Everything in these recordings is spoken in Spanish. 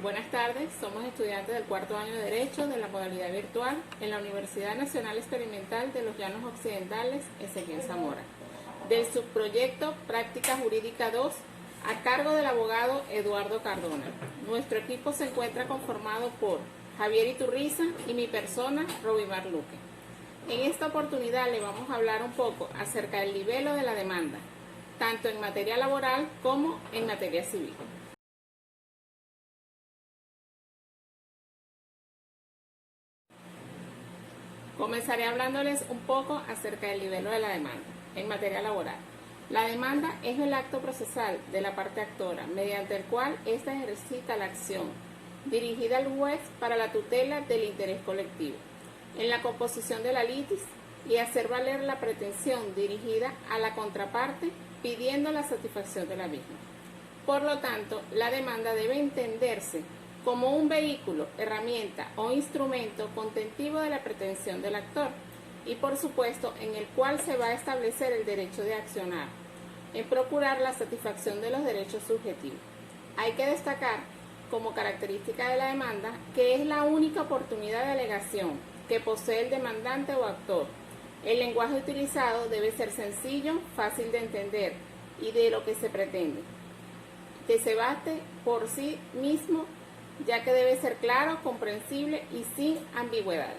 Buenas tardes, somos estudiantes del cuarto año de Derecho de la modalidad virtual en la Universidad Nacional Experimental de los Llanos Occidentales, Ezequiel Zamora, del subproyecto Práctica Jurídica 2 a cargo del abogado Eduardo Cardona. Nuestro equipo se encuentra conformado por Javier Iturriza y mi persona, Robimar Luque. En esta oportunidad le vamos a hablar un poco acerca del libelo de la demanda, tanto en materia laboral como en materia civil. Comenzaré hablándoles un poco acerca del libelo de la demanda en materia laboral. La demanda es el acto procesal de la parte actora, mediante el cual ésta ejercita la acción dirigida al juez para la tutela del interés colectivo, en la composición de la litis y hacer valer la pretensión dirigida a la contraparte pidiendo la satisfacción de la misma. Por lo tanto, la demanda debe entenderse como un vehículo, herramienta o instrumento contentivo de la pretensión del actor y, por supuesto, en el cual se va a establecer el derecho de accionar, en procurar la satisfacción de los derechos subjetivos. Hay que destacar, como característica de la demanda, que es la única oportunidad de alegación que posee el demandante o actor. El lenguaje utilizado debe ser sencillo, fácil de entender y de lo que se pretende, que se bate por sí mismo, ya que debe ser claro, comprensible y sin ambigüedades.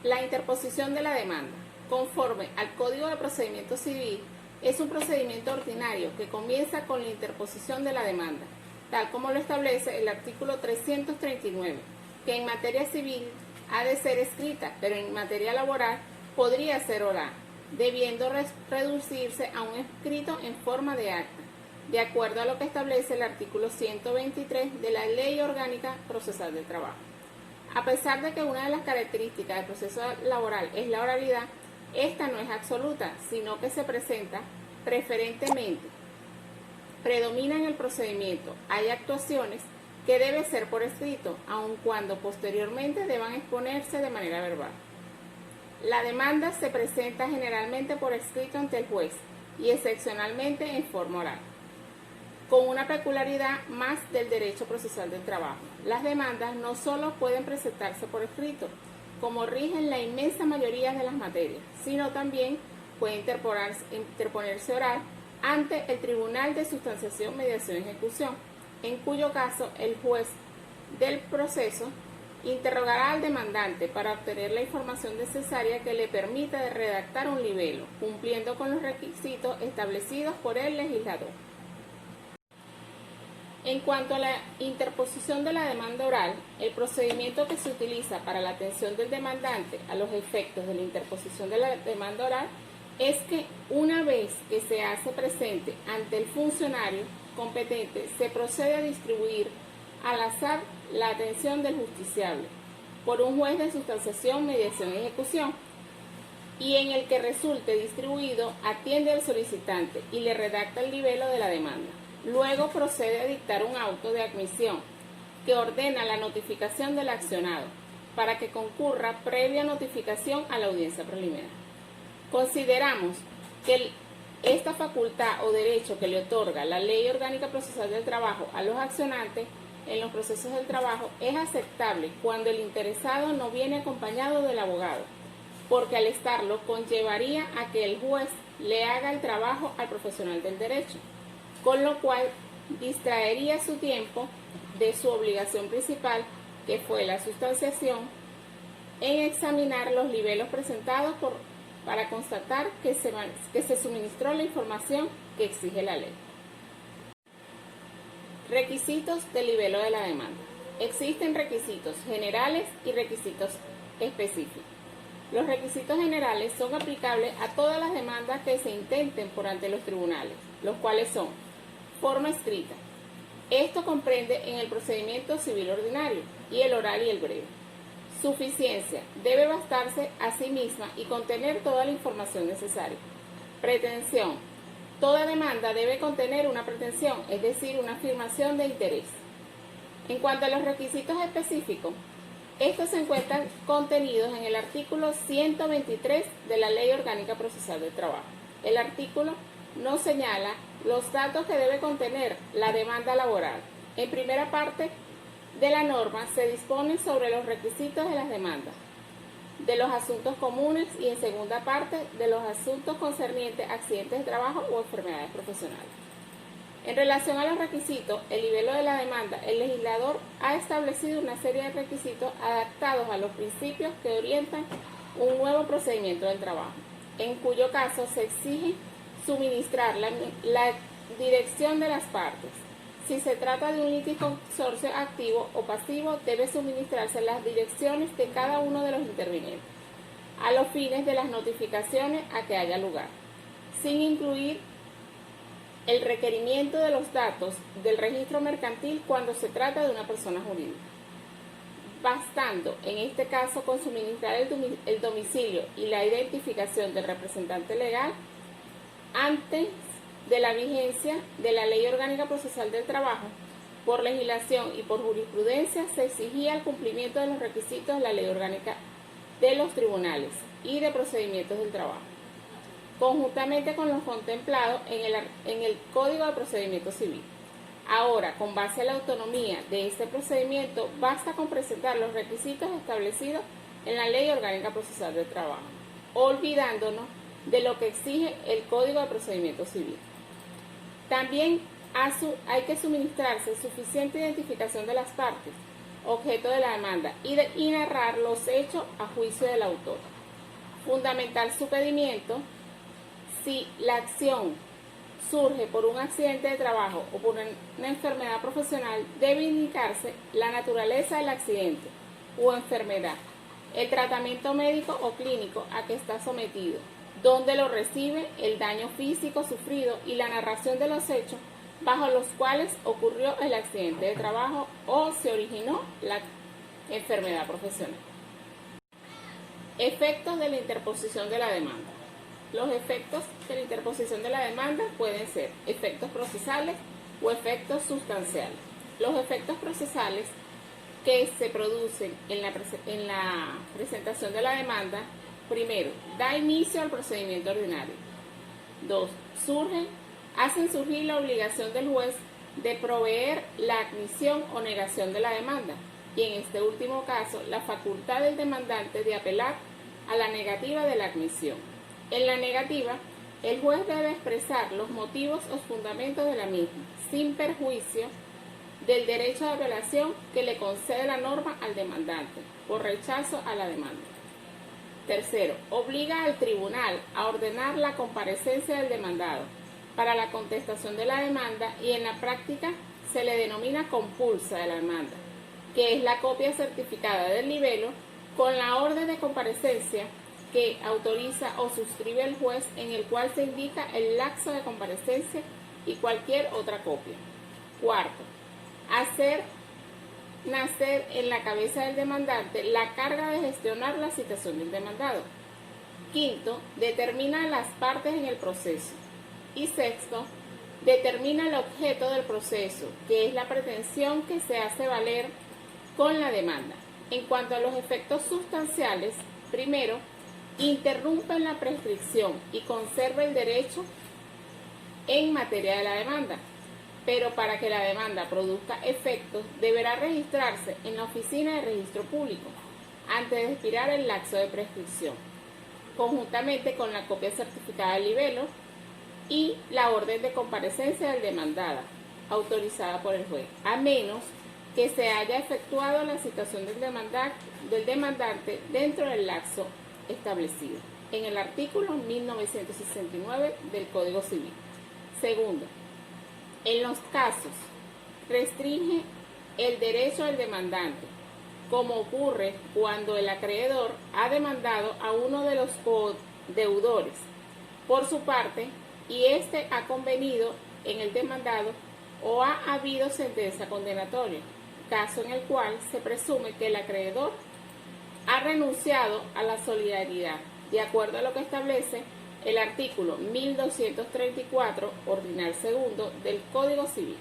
La interposición de la demanda, conforme al Código de Procedimiento Civil, es un procedimiento ordinario que comienza con la interposición de la demanda, tal como lo establece el artículo 339, que en materia civil ha de ser escrita, pero en materia laboral podría ser oral, debiendo reducirse a un escrito en forma de acta, de acuerdo a lo que establece el artículo 123 de la Ley Orgánica Procesal del Trabajo. A pesar de que una de las características del proceso laboral es la oralidad, esta no es absoluta, sino que se presenta preferentemente. Predomina en el procedimiento. Hay actuaciones que deben ser por escrito, aun cuando posteriormente deban exponerse de manera verbal. La demanda se presenta generalmente por escrito ante el juez y excepcionalmente en forma oral, con una peculiaridad más del derecho procesal del trabajo. Las demandas no solo pueden presentarse por escrito, como rigen la inmensa mayoría de las materias, sino también puede interponerse oral ante el Tribunal de Sustanciación, Mediación y Ejecución, en cuyo caso el juez del proceso interrogará al demandante para obtener la información necesaria que le permita redactar un libelo, cumpliendo con los requisitos establecidos por el legislador. En cuanto a la interposición de la demanda oral, el procedimiento que se utiliza para la atención del demandante a los efectos de la interposición de la demanda oral es que una vez que se hace presente ante el funcionario competente, se procede a distribuir al azar la atención del justiciable por un juez de sustanciación, mediación y ejecución, y en el que resulte distribuido atiende al solicitante y le redacta el libelo de la demanda. Luego procede a dictar un auto de admisión que ordena la notificación del accionado para que concurra previa notificación a la audiencia preliminar. Consideramos que esta facultad o derecho que le otorga la Ley Orgánica Procesal del Trabajo a los accionantes en los procesos del trabajo es aceptable cuando el interesado no viene acompañado del abogado, porque al estarlo conllevaría a que el juez le haga el trabajo al profesional del derecho, con lo cual distraería su tiempo de su obligación principal, que fue la sustanciación, en examinar los libelos presentados para constatar que se suministró la información que exige la ley. Requisitos del libelo de la demanda. Existen requisitos generales y requisitos específicos. Los requisitos generales son aplicables a todas las demandas que se intenten por ante los tribunales, los cuales son: forma escrita. Esto comprende en el procedimiento civil ordinario y el oral y el breve. Suficiencia. Debe bastarse a sí misma y contener toda la información necesaria. Pretensión. Toda demanda debe contener una pretensión, es decir, una afirmación de interés. En cuanto a los requisitos específicos, estos se encuentran contenidos en el artículo 123 de la Ley Orgánica Procesal del Trabajo. El artículo no señala Los datos que debe contener la demanda laboral. En primera parte de la norma se dispone sobre los requisitos de las demandas, de los asuntos comunes, y en segunda parte de los asuntos concernientes a accidentes de trabajo o enfermedades profesionales. En relación a los requisitos, el nivel de la demanda, el legislador ha establecido una serie de requisitos adaptados a los principios que orientan un nuevo procedimiento del trabajo, en cuyo caso se exige suministrar la dirección de las partes. Si se trata de un litisconsorcio activo o pasivo, debe suministrarse las direcciones de cada uno de los intervinientes, a los fines de las notificaciones a que haya lugar, sin incluir el requerimiento de los datos del registro mercantil cuando se trata de una persona jurídica, bastando en este caso con suministrar el domicilio y la identificación del representante legal. Antes de la vigencia de la Ley Orgánica Procesal del Trabajo, por legislación y por jurisprudencia, se exigía el cumplimiento de los requisitos de la Ley Orgánica de los Tribunales y de Procedimientos del Trabajo, conjuntamente con los contemplados en el Código de Procedimiento Civil. Ahora, con base a la autonomía de este procedimiento, basta con presentar los requisitos establecidos en la Ley Orgánica Procesal del Trabajo, olvidándonos de lo que exige el Código de Procedimiento Civil. También hay que suministrarse suficiente identificación de las partes, objeto de la demanda, y narrar los hechos a juicio del autor. Fundamental su pedimiento: si la acción surge por un accidente de trabajo o por una enfermedad profesional, debe indicarse la naturaleza del accidente o enfermedad, el tratamiento médico o clínico a que está sometido, dónde lo recibe, el daño físico sufrido y la narración de los hechos bajo los cuales ocurrió el accidente de trabajo o se originó la enfermedad profesional. Efectos de la interposición de la demanda. Los efectos de la interposición de la demanda pueden ser efectos procesales o efectos sustanciales. Los efectos procesales que se producen en la presentación de la demanda: primero, da inicio al procedimiento ordinario. 2. Hacen surgir la obligación del juez de proveer la admisión o negación de la demanda, y en este último caso, la facultad del demandante de apelar a la negativa de la admisión. En la negativa, el juez debe expresar los motivos o fundamentos de la misma, sin perjuicio del derecho de apelación que le concede la norma al demandante por rechazo a la demanda. Tercero, obliga al tribunal a ordenar la comparecencia del demandado para la contestación de la demanda, y en la práctica se le denomina compulsa de la demanda, que es la copia certificada del libelo con la orden de comparecencia que autoriza o suscribe el juez, en el cual se indica el lapso de comparecencia y cualquier otra copia. Cuarto, hacer nacer en la cabeza del demandante la carga de gestionar la citación del demandado. Quinto, determina las partes en el proceso. Y sexto, determina el objeto del proceso, que es la pretensión que se hace valer con la demanda. En cuanto a los efectos sustanciales, primero, interrumpen la prescripción y conserva el derecho en materia de la demanda, pero para que la demanda produzca efectos deberá registrarse en la Oficina de Registro Público antes de expirar el lapso de prescripción, conjuntamente con la copia certificada del libelo y la orden de comparecencia del demandada, autorizada por el juez, a menos que se haya efectuado la citación del demandante dentro del lapso establecido en el artículo 1969 del Código Civil. Segundo, en los casos restringe el derecho del demandante, como ocurre cuando el acreedor ha demandado a uno de los codeudores por su parte y éste ha convenido en el demandado o ha habido sentencia condenatoria, caso en el cual se presume que el acreedor ha renunciado a la solidaridad, de acuerdo a lo que establece el artículo 1234, ordinal segundo, del Código Civil.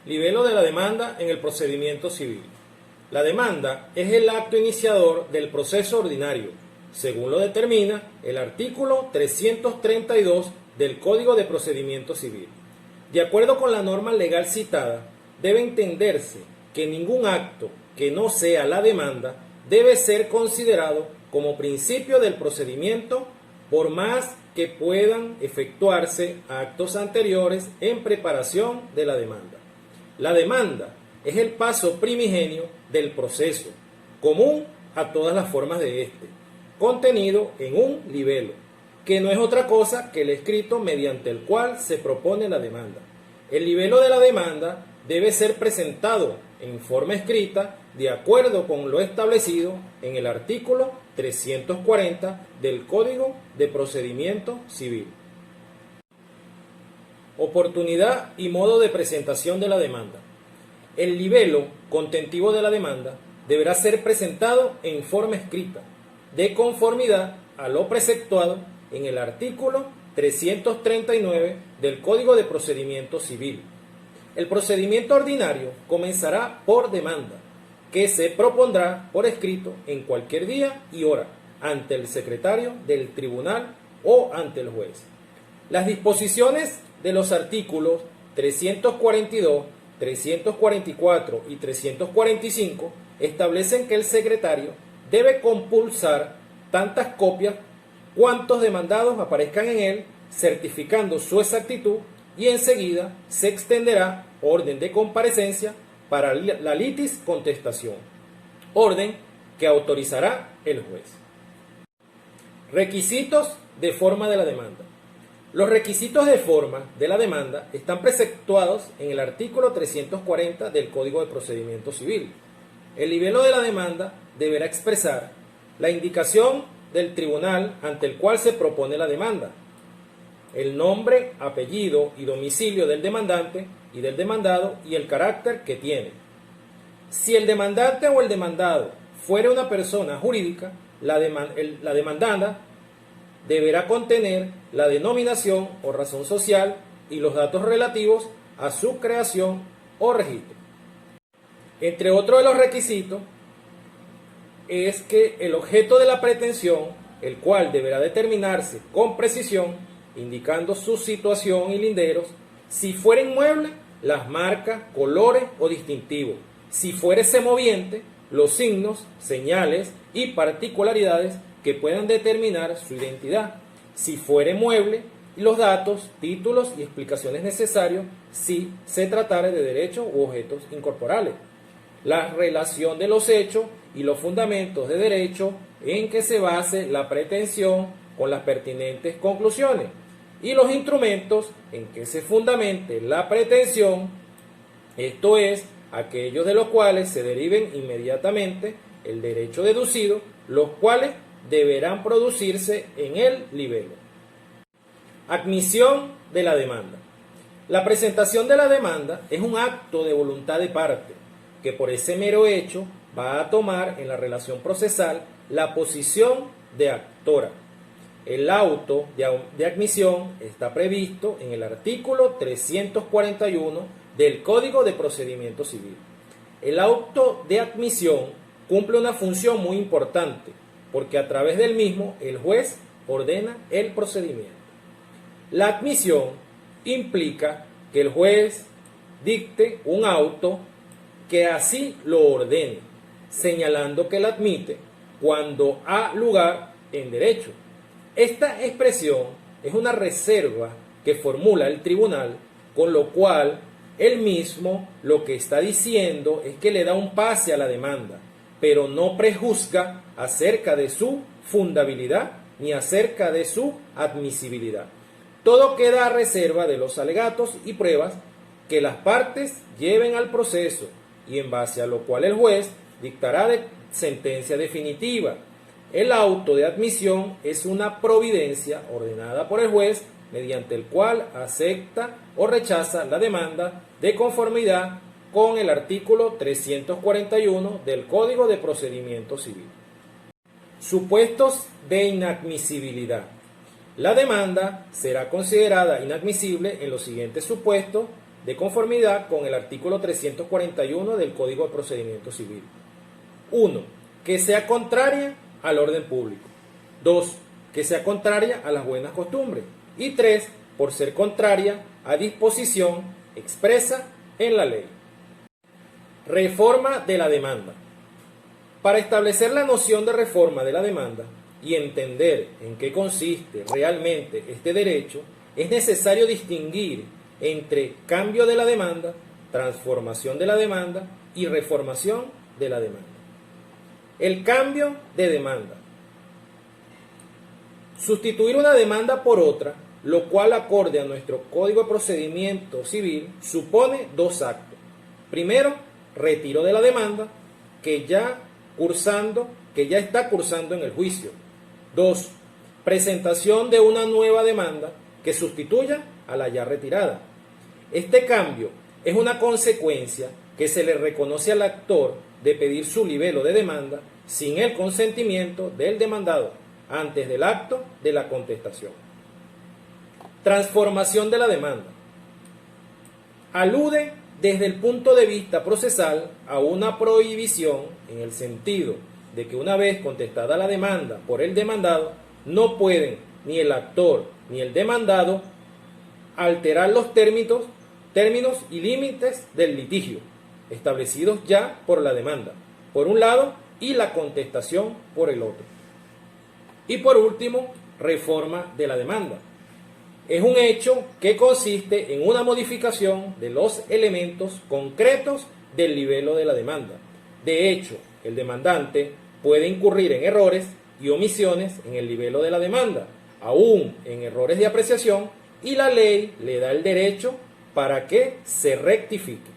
Libelo de la demanda en el procedimiento civil. La demanda es el acto iniciador del proceso ordinario según lo determina el artículo 332 del Código de Procedimiento Civil. De acuerdo con la norma legal citada, debe entenderse que ningún acto que no sea la demanda debe ser considerado como principio del procedimiento, por más que puedan efectuarse actos anteriores en preparación de la demanda. La demanda es el paso primigenio del proceso, común a todas las formas de este, contenido en un libelo, que no es otra cosa que el escrito mediante el cual se propone la demanda. El libelo de la demanda debe ser presentado en forma escrita de acuerdo con lo establecido en el artículo 340 del Código de Procedimiento Civil. Oportunidad y modo de presentación de la demanda. El libelo contentivo de la demanda deberá ser presentado en forma escrita, de conformidad a lo preceptuado en el artículo 339 del Código de Procedimiento Civil. El procedimiento ordinario comenzará por demanda, que se propondrá por escrito en cualquier día y hora ante el secretario del tribunal o ante el juez. Las disposiciones de los artículos 342, 344 y 345 establecen que el secretario debe compulsar tantas copias cuantos demandados aparezcan en él, certificando su exactitud, y enseguida se extenderá orden de comparecencia para la litis contestación, orden que autorizará el juez. Requisitos de forma de la demanda. Los requisitos de forma de la demanda están preceptuados en el artículo 340 del Código de Procedimiento Civil. El libelo de la demanda deberá expresar la indicación del tribunal ante el cual se propone la demanda, el nombre, apellido y domicilio del demandante y del demandado y el carácter que tiene. Si el demandante o el demandado fuera una persona jurídica, la demandada deberá contener la denominación o razón social y los datos relativos a su creación o registro. Entre otros de los requisitos es que el objeto de la pretensión, el cual deberá determinarse con precisión, indicando su situación y linderos, si fuera inmueble, las marcas, colores o distintivos, si fuere semoviente, los signos, señales y particularidades que puedan determinar su identidad, si fuere mueble, los datos, títulos y explicaciones necesarios si se tratara de derechos u objetos incorporales, la relación de los hechos y los fundamentos de derecho en que se base la pretensión con las pertinentes conclusiones, y los instrumentos en que se fundamente la pretensión, esto es, aquellos de los cuales se deriven inmediatamente el derecho deducido, los cuales deberán producirse en el libelo. Admisión de la demanda. La presentación de la demanda es un acto de voluntad de parte, que por ese mero hecho va a tomar en la relación procesal la posición de actora. El auto de admisión está previsto en el artículo 341 del Código de Procedimiento Civil. El auto de admisión cumple una función muy importante, porque a través del mismo el juez ordena el procedimiento. La admisión implica que el juez dicte un auto que así lo ordene, señalando que la admite cuando ha lugar en derecho. Esta expresión es una reserva que formula el tribunal, con lo cual él mismo lo que está diciendo es que le da un pase a la demanda, pero no prejuzga acerca de su fundabilidad ni acerca de su admisibilidad. Todo queda a reserva de los alegatos y pruebas que las partes lleven al proceso, y en base a lo cual el juez dictará sentencia definitiva. El auto de admisión es una providencia ordenada por el juez mediante el cual acepta o rechaza la demanda de conformidad con el artículo 341 del Código de Procedimiento Civil. Supuestos de inadmisibilidad. La demanda será considerada inadmisible en los siguientes supuestos de conformidad con el artículo 341 del Código de Procedimiento Civil. 1. Que sea contraria al orden público. 2, que sea contraria a las buenas costumbres. Y 3, por ser contraria a disposición expresa en la ley. Reforma de la demanda. Para establecer la noción de reforma de la demanda y entender en qué consiste realmente este derecho, es necesario distinguir entre cambio de la demanda, transformación de la demanda y reformación de la demanda. El cambio de demanda. Sustituir una demanda por otra, lo cual acorde a nuestro Código de Procedimiento Civil, supone dos actos. Primero, retiro de la demanda que ya está cursando en el juicio. 2. Presentación de una nueva demanda que sustituya a la ya retirada. Este cambio es una consecuencia que se le reconoce al actor de pedir su libelo de demanda sin el consentimiento del demandado antes del acto de la contestación. Transformación de la demanda. Alude desde el punto de vista procesal a una prohibición en el sentido de que una vez contestada la demanda por el demandado, no pueden ni el actor ni el demandado alterar los términos y límites del litigio establecidos ya por la demanda, por un lado, y la contestación por el otro. Y por último, reforma de la demanda. Es un hecho que consiste en una modificación de los elementos concretos del libelo de la demanda. De hecho, el demandante puede incurrir en errores y omisiones en el libelo de la demanda, aún en errores de apreciación, y la ley le da el derecho para que se rectifique.